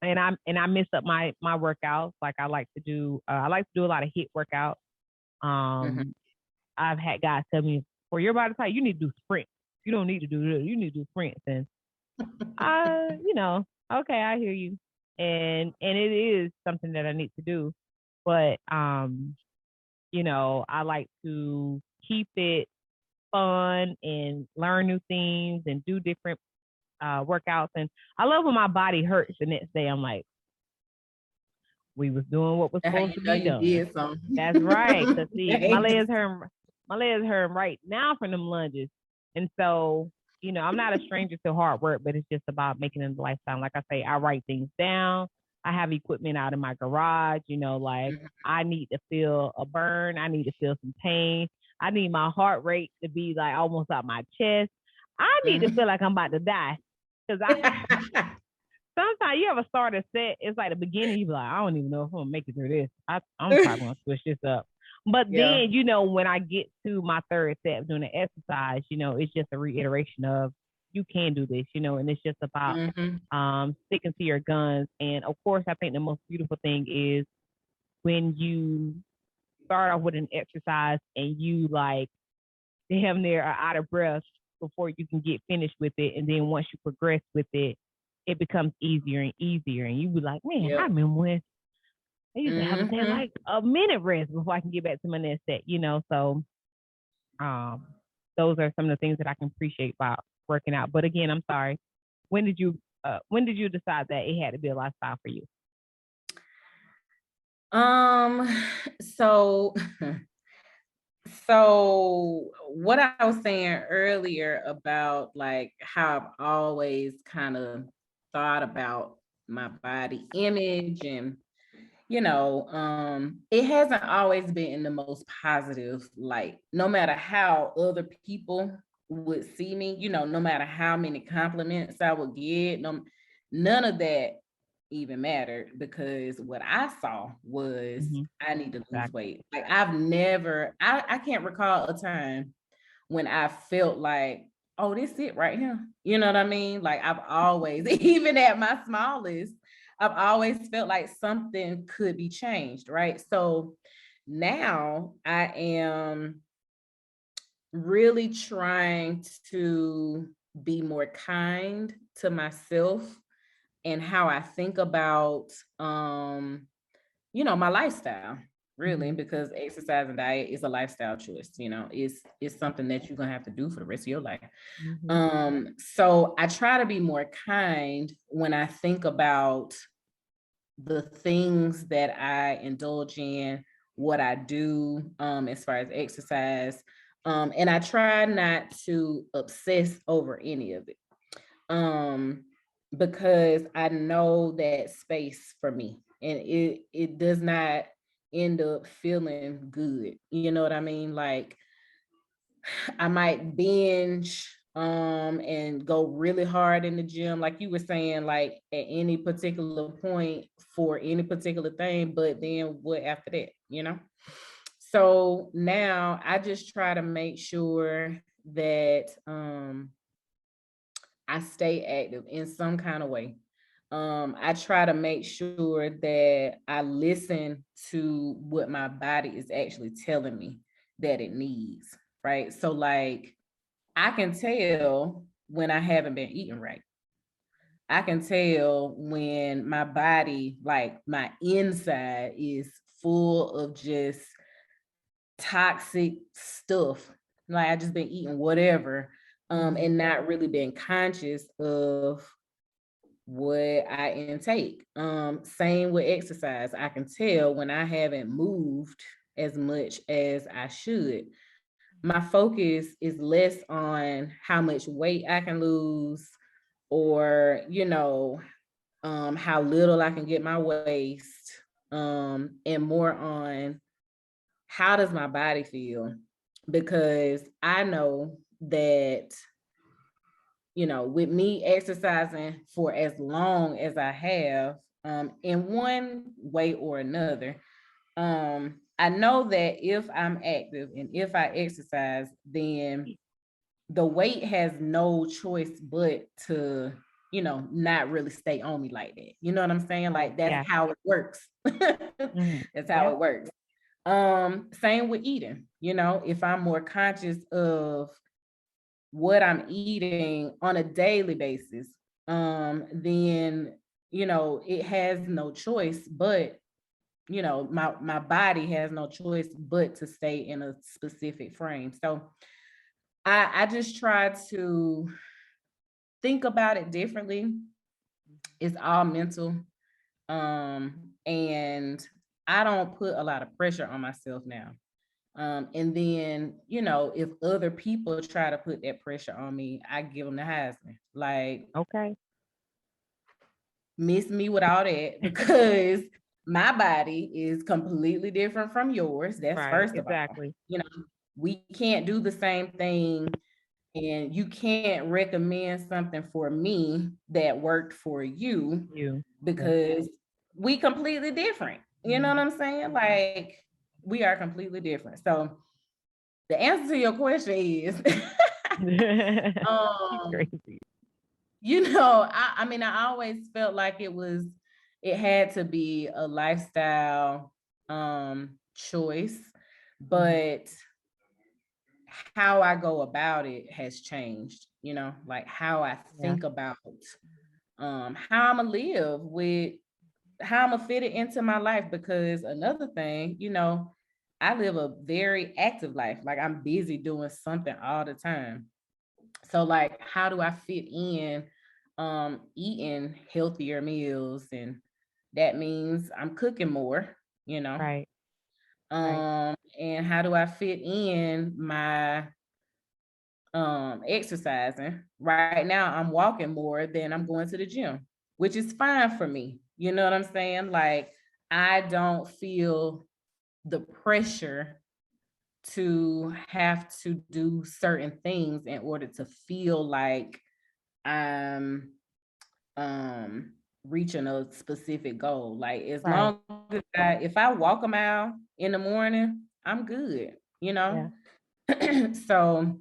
I miss up my workouts. Like I like to do a lot of HIIT workouts. I've had guys tell me, for your body type, you need to do sprints. You don't need to do this. You need to do sprints. And okay, I hear you. And it is something that I need to do. But I like to keep it fun and learn new things and do different workouts. And I love when my body hurts the next day. I'm like, We was doing what was That's how supposed you to know be you done. did something. That's right. Cause see, Thanks. my legs hurt right now from them lunges. And so, I'm not a stranger to hard work, but it's just about making it a lifestyle. Like I say, I write things down. I have equipment out in my garage, like Mhm. I need to feel a burn. I need to feel some pain. I need my heart rate to be like almost out my chest. I need to feel like I'm about to die. Cause sometimes you ever start a set, it's like the beginning, you be like, I don't even know if I'm gonna make it through this. I'm probably gonna switch this up. But Yeah. then, when I get to my third set of doing the exercise, it's just a reiteration of you can do this, and it's just about Mhm. sticking to your guns. And of course, I think the most beautiful thing is when you start off with an exercise and you like damn near are out of breath before you can get finished with it. And then once you progress with it, it becomes easier and easier. And you be like, man, I Yep. remember when I used to have to take Mhm. like a minute rest before I can get back to my next set, So um those are some of the things that I can appreciate about working out. But again, I'm sorry. When did you decide that it had to be a lifestyle for you? Um, so so what I was saying earlier about like how I've always kind of thought about my body image and it hasn't always been in the most positive light. No matter how other people would see me, no matter how many compliments I would get, no, none of that even mattered because what I saw was Mm-hmm. I need to lose Exactly. weight. Like I can't recall a time when I felt like, oh, this it right here. You know what I mean? Like I've always, even at my smallest, I've always felt like something could be changed, right? So now I am really trying to be more kind to myself and how I think about my lifestyle, really, Mm-hmm. because exercise and diet is a lifestyle choice, it's something that you're gonna have to do for the rest of your life. Mm-hmm. So I try to be more kind when I think about the things that I indulge in, what I do as far as exercise. And I try not to obsess over any of it. Because I know that space for me and it does not end up feeling good. You know what I mean? Like I might binge and go really hard in the gym like you were saying, like at any particular point for any particular thing, but then what after that? So now I just try to make sure that I stay active in some kind of way. I try to make sure that I listen to what my body is actually telling me that it needs, right? So, like, I can tell when I haven't been eating right. I can tell when my body, like my inside, is full of just toxic stuff. Like I just been eating whatever, Mm-hmm. and not really been conscious of what I intake. Same with exercise. I can tell when I haven't moved as much as I should. My focus is less on how much weight I can lose or, how little I can get my waist, and more on how does my body feel? Because I know that with me exercising for as long as I have, in one way or another, I know that if I'm active and if I exercise, then the weight has no choice but to, not really stay on me like that. You know what I'm saying? Like that's Yeah. how it works. Mm-hmm. That's how Yep. it works. Same with eating, if I'm more conscious of what I'm eating on a daily basis, then it has no choice but my body has no choice but to stay in a specific frame. So I just try to think about it differently. It's all mental. And I don't put a lot of pressure on myself now. And then, if other people try to put that pressure on me, I give them the Heisman. Like, Okay. miss me with all that, because my body is completely different from yours. That's Right. first of all. Exactly. We can't do the same thing, and you can't recommend something for me that worked for you, You. Yeah. because we completely different. You know what I'm saying? Like, we are completely different. So the answer to your question is She's um crazy. I mean, I always felt like it had to be a lifestyle choice, but how I go about it has changed, like how I Yeah. think about how I'm gonna live with, how I'm gonna fit it into my life. Because another thing, I live a very active life. Like, I'm busy doing something all the time. So, like, how do I fit in eating healthier meals? And that means I'm cooking more, you know. Right. Right. And how do I fit in my exercising? Right now I'm walking more than I'm going to the gym, which is fine for me. You know what I'm saying? Like, I don't feel the pressure to have to do certain things in order to feel like I'm reaching a specific goal. Like, as Right. long as if I walk a mile in the morning, I'm good, you know? Yeah. So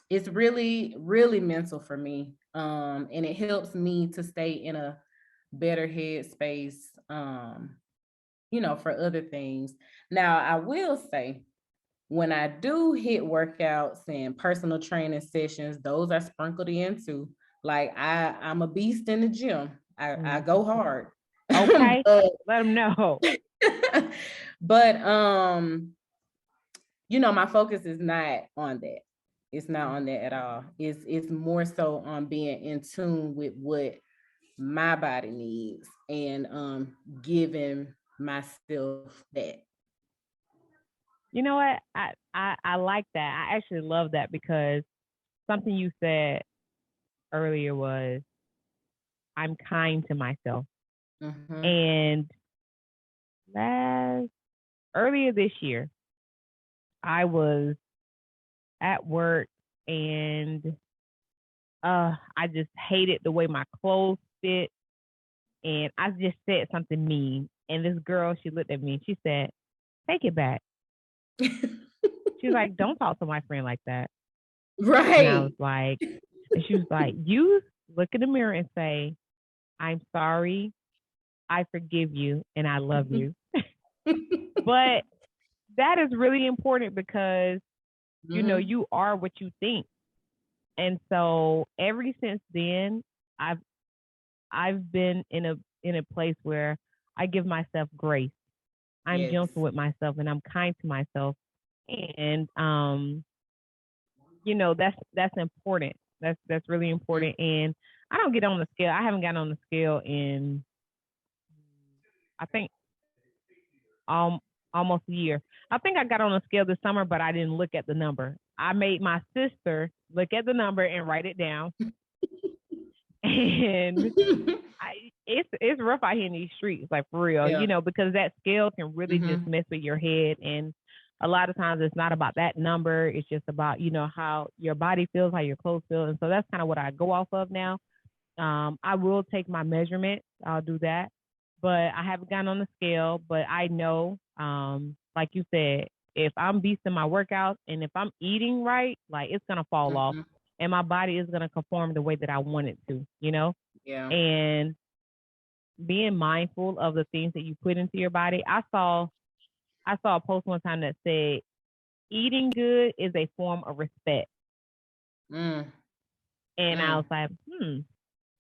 it's really, really mental for me. And it helps me to stay in a better headspace, for other things. Now, I will say, when I do hit workouts and personal training sessions, those are sprinkled in too. Like, I'm a beast in the gym. I Mm. go hard. Okay. but, Let them know. but my focus is not on that. It's not on that at all. It's more so on being in tune with what my body needs, and giving myself that. You know what? I like that. I actually love that because something you said earlier was I'm kind to myself. Mm-hmm. And last earlier this year, I was at work and I just hated the way my clothes fit. And I just said something mean. And this girl, she looked at me and she said, take it back. She was like, don't talk to my friend like that. And I was Right. like, and she was like, you look in the mirror and say, I'm sorry, I forgive you, and I love you. But that is really important because, Mm-hmm. you are what you think. And so ever since then, I've I've been in a place where I give myself grace. I'm Yes. gentle with myself and I'm kind to myself. And that's important. That's really important. And I don't get on the scale. I haven't gotten on the scale in I think um almost a year. I think I got on the scale this summer, but I didn't look at the number. I made my sister look at the number and write it down. And it's rough out here in these streets, like for real, Yeah. because that scale can really just Mm-hmm. mess with your head. And a lot of times it's not about that number. It's just about, how your body feels, how your clothes feel. And so that's kind of what I go off of now. I will take my measurements. I'll do that. But I haven't gotten on the scale, but I know, like you said, if I'm beasting my workouts and if I'm eating right, like it's gonna fall off Mm-hmm. and my body is gonna conform the way that I want it to. Yeah. And being mindful of the things that you put into your body. I saw a post one time that said eating good is a form of respect. Mm. And I was Mm. like,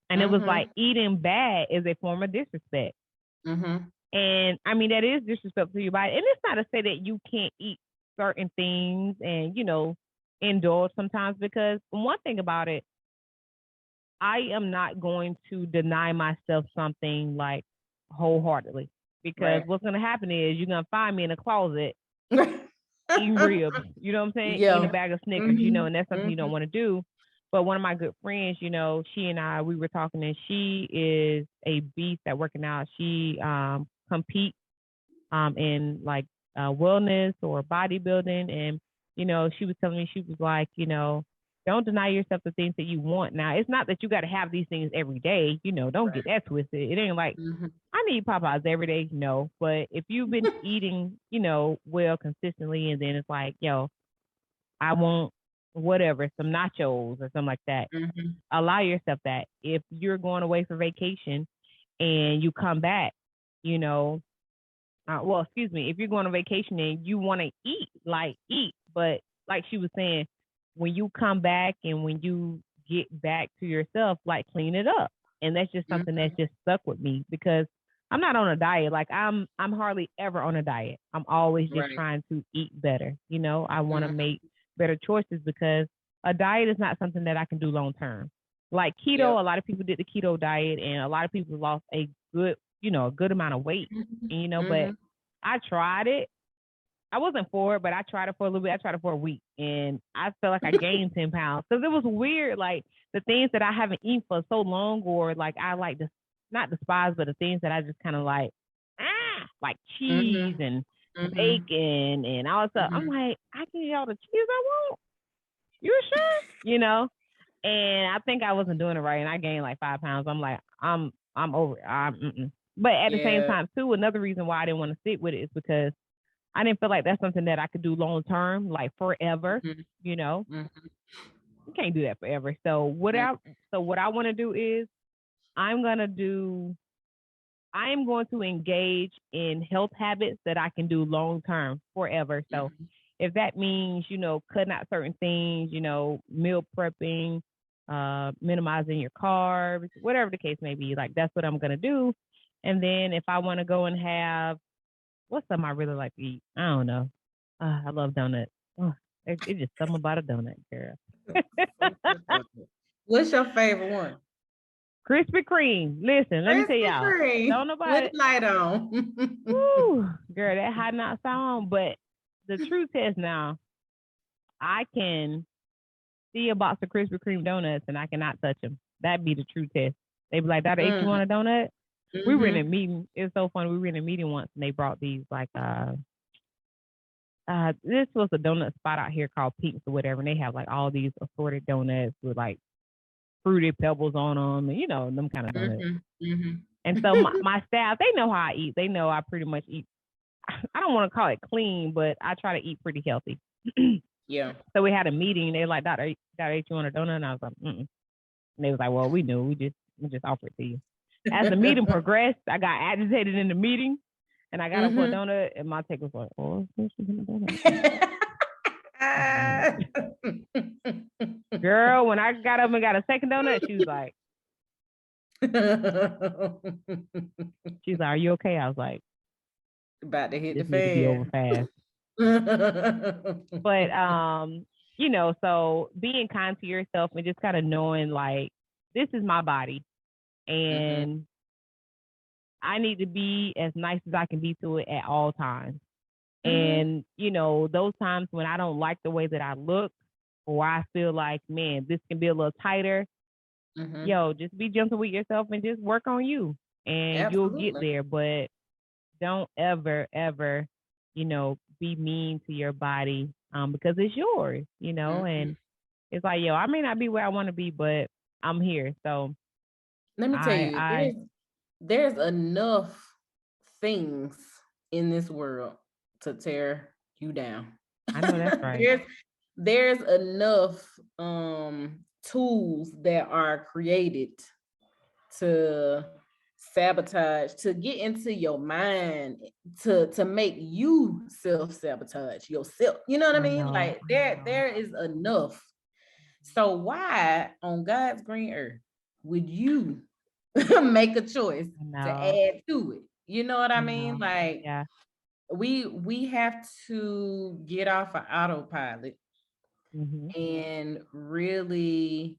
And it was like Mm-hmm. eating bad is a form of disrespect. Mm-hmm. And I mean that is disrespectful to your body. And it's not to say that you can't eat certain things and, indulge sometimes because one thing about it, I am not going to deny myself something like wholeheartedly. Because Right. what's gonna happen is you're gonna find me in a closet eating ribs, you know what I'm saying? Eating a Yeah. bag of Snickers, Mhm. and that's something you don't Mhm. want to do. But one of my good friends, she and I, we were talking, and she is a beast at working out. She competes in like wellness or bodybuilding, and she was telling me, she was like, don't deny yourself the things that you want. Now, it's not that you got to have these things every day. Don't get Right. that twisted. It ain't like Mhm. I need Popeyes every day, no. But if you've been eating, well consistently, and then it's like, I want whatever, some nachos or something like that. Mhm. Allow yourself that. If you're going away for vacation and you come back, you know, well, excuse me, if you're going on vacation and you want to eat, like eat, but like she was saying, when you come back and when you get back to yourself, like clean it up. And that's just something that's Mhm. just stuck with me because I'm not on a diet. Like I'm hardly ever on a diet. I'm always just Right. trying to eat better. I want to Mhm. make better choices because a diet is not something that I can do long term. Like keto, Yep. a lot of people did the keto diet and a lot of people lost a good amount of weight. Mhm. And but Mhm. I tried it. I wasn't for it, but I tried it for a little bit. I tried it for a week, and I felt like I gained 10 pounds because it was weird. Like the things that I haven't eaten for so long, or like I like to not despise, but the things that I just kind of like cheese Mhm. and Mhm. bacon and all that stuff. I'm Mhm. like, I can eat all the cheese I want. You sure? And I think I wasn't doing it right, and I gained like 5 pounds. I'm like, I'm over. But at the same Yeah. time, too, another reason why I didn't want to stick with it is because I didn't feel like that's something that I could do long term, like forever. Mhm. You know, Mhm. you can't do that forever. So what I want to do is I'm gonna do. I am going to engage in health habits that I can do long term forever. So Mhm. if that means, cutting out certain things, meal prepping, minimizing your carbs, whatever the case may be, like that's what I'm gonna do. And then if I want to go and have what's something I really like to eat, I don't know. I love donuts. It's just something about a donut, girl. What's your favorite one? Krispy Kreme. Listen, let me tell Krispy y'all. Kreme Don't with nobody. the light on. Woo, girl, that hot not sound. But the truth is now, I can see a box of Krispy Kreme donuts and I cannot touch them. That'd be the true test. They be like, "Dr. H, you Mm. want a donut?" We were in a Mhm. meeting. It was so funny. We were in a meeting once and they brought these like this was a donut spot out here called Peeps or whatever, and they have like all these assorted donuts with like fruity pebbles on them, and them kind of donuts. Mhm. Mhm. And so my staff, they know how I eat. They know I pretty much eat. I don't want to call it clean, but I try to eat pretty healthy. Yeah. So we had a meeting. They were like, Dr. H, you want a donut? And I was like, mm-mm. And they was like, well, we knew. We just offered it to you. As the meeting progressed, I got agitated in the meeting, and I got up for a Mhm. donut, and my take was like, oh, she's getting a donut. Girl, when I got up and got a second donut, she's like, are you okay? I was like, About to hit the this need to be over fan. fast. But so being kind to yourself and just kind of knowing like this is my body Mhm. and I need to be as nice as I can be to it at all times. Mhm. And those times when I don't like the way that I look or I feel like, man, this can be a little tighter, Mhm. just be gentle with yourself and just work on you and you'll get Absolutely. there. But don't ever, ever, be mean to your body because it's yours, Mhm. and it's like, I may not be where I want to be, but I'm here. So Let me tell you, I there's enough things in this world to tear you down. I know that's right. There's enough tools that are created to sabotage, to get into your mind, to make you self-sabotage yourself. You know what I I mean? know. Like I know. there is enough. So why on God's green earth would you make a choice I to know. add to it? You know what I I mean? know. Like Yeah. we have to get off of autopilot Mhm. and really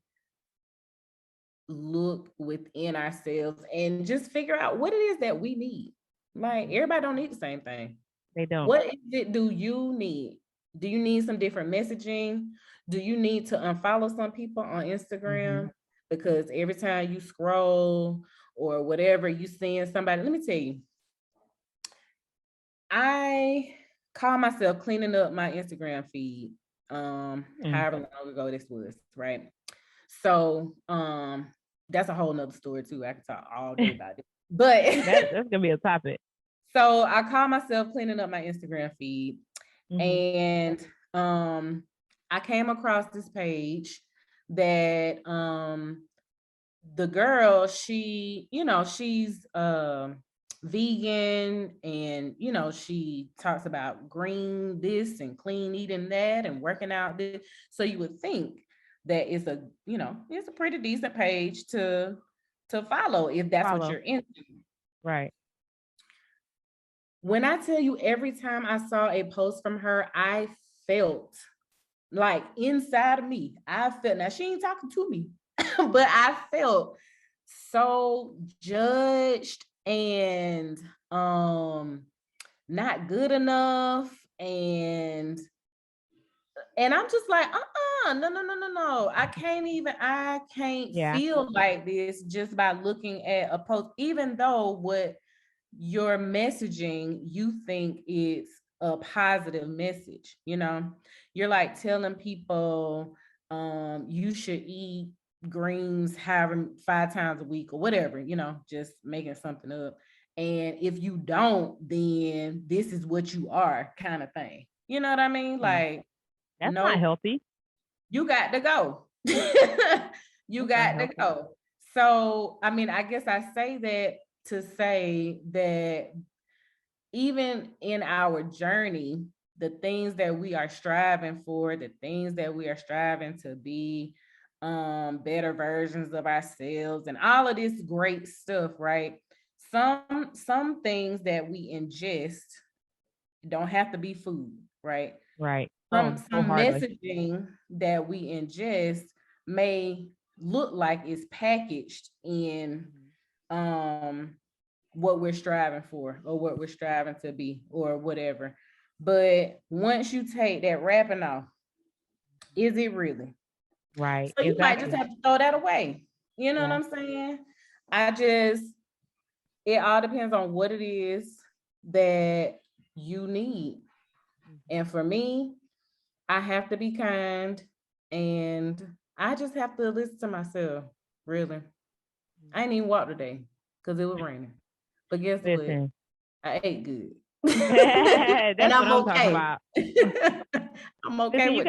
look within ourselves and just figure out what it is that we need. Like everybody don't need the same thing. They don't. What is it do you need? Do you need some different messaging? Do you need to unfollow some people on Instagram? Because every time you scroll or whatever, you seeing somebody. Let me tell you, I call myself cleaning up my Instagram feed. However long ago this was, right? So that's a whole nother story too. I can talk all day about it. But that's gonna be a topic. So I call myself cleaning up my Instagram feed. And I came across this page that the girl, she, you know, she's vegan, and you know, she talks about green this and clean eating that and working out this. So you would think that it's a, you know, it's a pretty decent page to follow if that's what you're into. Right. When I tell you, every time I saw a post from her, I felt like inside of me, I felt, now she ain't talking to me, but I felt so judged and not good enough. And I'm just like, no. I can't feel like this just by looking at a post, even though what your messaging you think is a positive message. You know, you're like telling people you should eat greens however 5 times a week or whatever, you know, just making something up. And if you don't, then this is what you are, kind of thing. You know what I mean? Like, that's not healthy. You got to go. You got to go. So, I mean, I guess I say that to say that even in our journey, the things that we are striving for, the things that we are striving to be better versions of ourselves and all of this great stuff, right? Some things that we ingest don't have to be food, right? Right. Some messaging that we ingest may look like it's packaged in what we're striving for or what we're striving to be or whatever. But once you take that wrapping off, is it really? Right. So you might just have to throw that away. You know what I'm saying? It all depends on what it is that you need. And for me, I have to be kind, and I just have to listen to myself, really. I ain't even walk today because it was raining. But guess what? I ate good. That's and I'm what I'm talking about. I'm okay with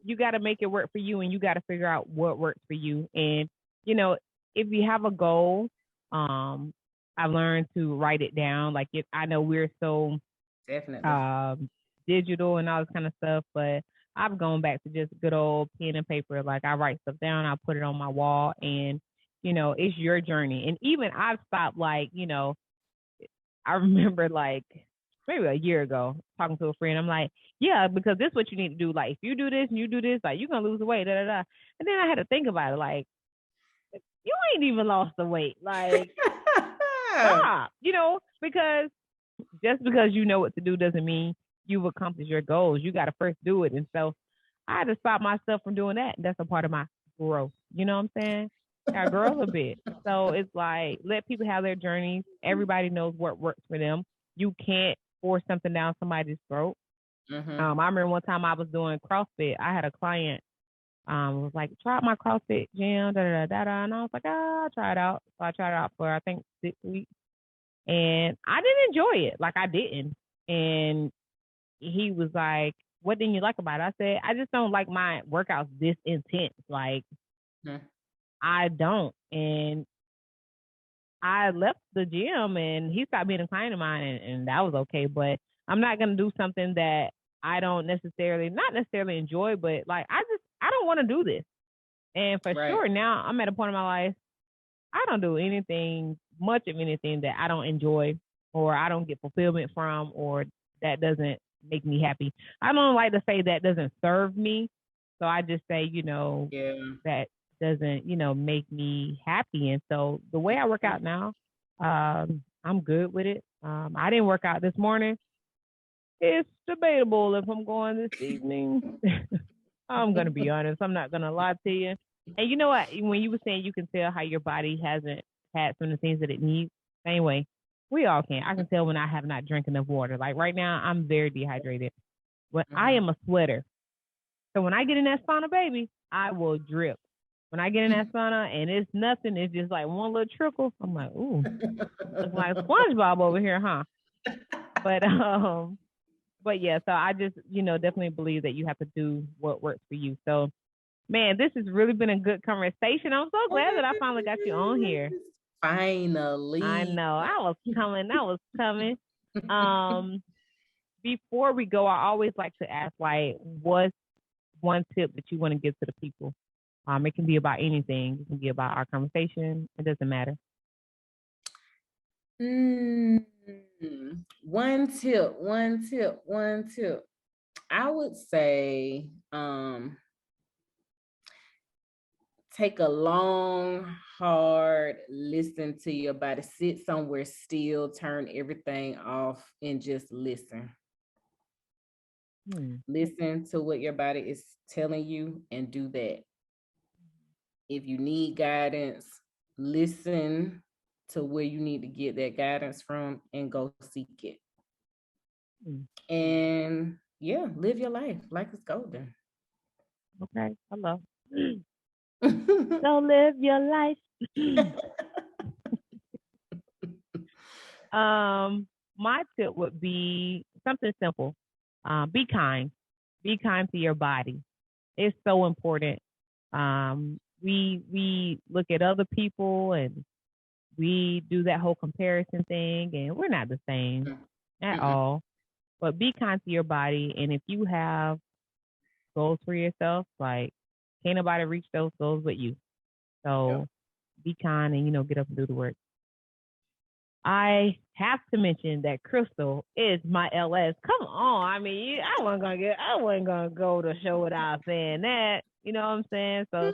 you gotta make it work for you, and you gotta figure out what works for you. And you know, if you have a goal, I learned to write it down. Like I know we're so definitely digital and all this kind of stuff, but I've gone back to just good old pen and paper. Like I write stuff down, I put it on my wall, and you know, it's your journey. And even I've stopped, like, you know, I remember like maybe a year ago talking to a friend. I'm like, yeah, because this is what you need to do. Like, if you do this and you do this, like, you're going to lose the weight, And then I had to think about it. Like, you ain't even lost the weight. Like, stop, you know, because just because you know what to do doesn't mean you've accomplished your goals. You got to first do it. And so I had to stop myself from doing that. That's a part of my growth. You know what I'm saying? I grow a bit. So it's like, let people have their journeys. Everybody knows what works for them. You can't force something down somebody's throat. I remember one time I was doing CrossFit. I had a client was like, try out my CrossFit gym, and I was like, I'll try it out. So I tried it out for I think 6 weeks, and I didn't enjoy it. Like I didn't. And he was like, what didn't you like about it? I said, I just don't like my workouts this intense. Like I don't. And I left the gym, and he stopped being a client of mine, and that was okay. But I'm not going to do something that I don't not necessarily enjoy, but like, I don't want to do this. And for sure, now I'm at a point in my life, I don't do much of anything that I don't enjoy or I don't get fulfillment from, or that doesn't make me happy. I don't like to say that doesn't serve me. So I just say, you know, that doesn't, make me happy. And so the way I work out now, I'm good with it. I didn't work out this morning. It's debatable if I'm going this evening. I'm going to be honest. I'm not going to lie to you. And you know what? When you were saying you can tell how your body hasn't had some of the things that it needs, same way, we all can. I can tell when I have not drank enough water. Like right now, I'm very dehydrated. But I am a sweater. So when I get in that sauna, baby, I will drip. When I get in that sauna and it's nothing, it's just like one little trickle. I'm like, ooh, looks like SpongeBob over here, huh? But yeah, so I just, definitely believe that you have to do what works for you. So, man, this has really been a good conversation. I'm so glad that I finally got you on here. Finally. I know. I was coming. Before we go, I always like to ask, like, what's one tip that you want to give to the people? It can be about anything. It can be about our conversation. It doesn't matter. One tip. I would say take a long, hard listen to your body. Sit somewhere still, turn everything off, and just listen. Listen to what your body is telling you and do that. If you need guidance, listen to where you need to get that guidance from and go seek it. And yeah, live your life like it's golden. Okay, hello. So live your life. My tip would be something simple. Be kind. Be kind to your body. It's so important. We look at other people and we do that whole comparison thing, and we're not the same at all. But be kind to your body, and if you have goals for yourself, like can't nobody reach those goals but you. So be kind and get up and do the work. I have to mention that Crystal is my LS. Come on, I mean, I wasn't gonna go to show without saying that. You know what I'm saying? So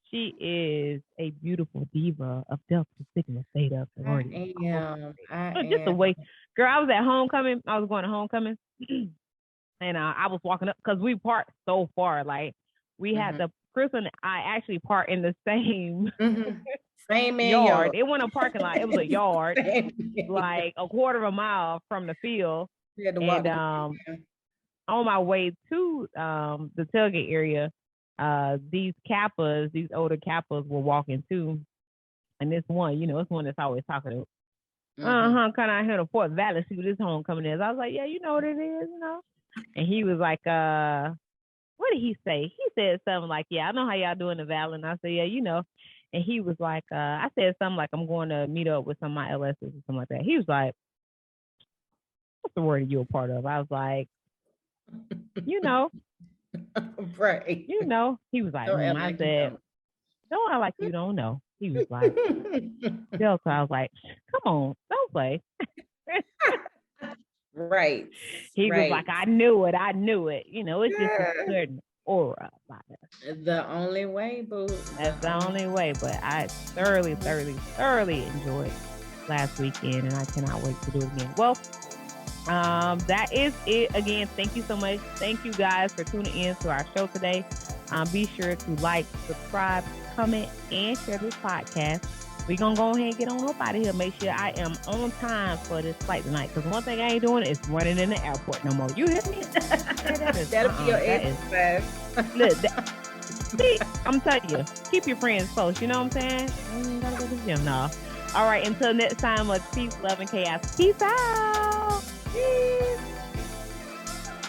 she is a beautiful diva of Delta Sigma Theta sorority. I am. Just the way, girl. I was at homecoming. I was going to homecoming, and I was walking up because we parked so far. Like we had the Crystal and I actually parked in the same. Same yard. It wasn't a parking lot. It was a yard, like a quarter of a mile from the field. And on my way to the tailgate area, these older Kappas were walking too. And this one, it's one that's always talking to, kind of here to Fort Valley, see what this homecoming is. I was like, yeah, you know what it is, And he was like, what did he say? He said something like, yeah, I know how y'all do in the Valley. And I said, yeah, And he was like, I said something like, I'm going to meet up with some of my LSs or something like that. He was like, what's the word you a part of? I was like, right. He was like, I said, don't act like you don't know. He was like, Delta. I was like, come on, don't play. Right. He was like, I knew it. It's just a certain aura about it. The only way, boo. That's the only way. But I thoroughly enjoyed last weekend, and I cannot wait to do it again. Well, that is it. Again, thank you so much. Thank you guys for tuning in to our show today. Be sure to like, subscribe, comment, and share this podcast. We're going to go ahead and get on up out of here. Make sure I am on time for this flight tonight. Because one thing I ain't doing is running in the airport no more. You hear me? That'll be your exercise. Look, see, I'm telling you, keep your friends close. You know what I'm saying? I ain't got to go to the gym now. All right, until next time, much peace, love, and chaos. Peace out. Peace.